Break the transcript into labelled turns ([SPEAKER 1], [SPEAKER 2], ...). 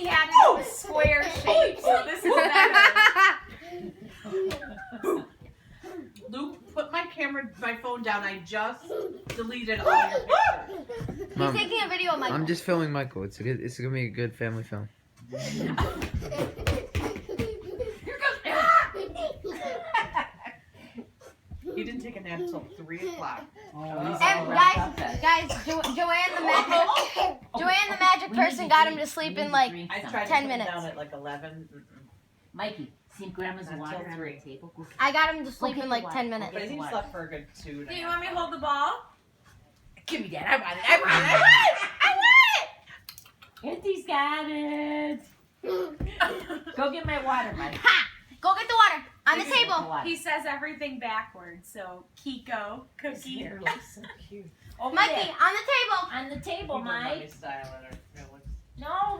[SPEAKER 1] had it in a square shape, so this is better.
[SPEAKER 2] Luke, put my phone down. I just deleted all your pictures.
[SPEAKER 3] Mom,
[SPEAKER 4] He's taking a video of Michael.
[SPEAKER 3] I'm just filming Michael. It's gonna be a good family film.
[SPEAKER 2] He didn't take a nap until 3 o'clock.
[SPEAKER 4] And guys, Joanne the magic person got him to sleep in like
[SPEAKER 2] I tried to
[SPEAKER 4] 10
[SPEAKER 2] put him
[SPEAKER 4] minutes.
[SPEAKER 2] down at like 11.
[SPEAKER 5] Mikey, see Grandma's
[SPEAKER 2] Until
[SPEAKER 5] water on
[SPEAKER 2] 3.
[SPEAKER 5] the table. Go
[SPEAKER 4] I got him to sleep
[SPEAKER 5] get
[SPEAKER 4] in
[SPEAKER 5] the
[SPEAKER 4] like
[SPEAKER 5] water.
[SPEAKER 4] 10 minutes.
[SPEAKER 2] But I think he slept for a good 2.
[SPEAKER 1] Do you want me to hold the ball?
[SPEAKER 5] Give me that. I want it. Auntie got it. Go get my water, Mike.
[SPEAKER 4] Ha! Go get the water on the table.
[SPEAKER 1] He says everything backwards, so Kiko,
[SPEAKER 2] His
[SPEAKER 1] Cookie.
[SPEAKER 2] hair looks so cute.
[SPEAKER 5] Over
[SPEAKER 4] Mikey,
[SPEAKER 5] there.
[SPEAKER 4] on the table.
[SPEAKER 5] On the table,
[SPEAKER 2] He wouldn't let me
[SPEAKER 5] Mike.
[SPEAKER 2] style it. It looks...
[SPEAKER 5] No,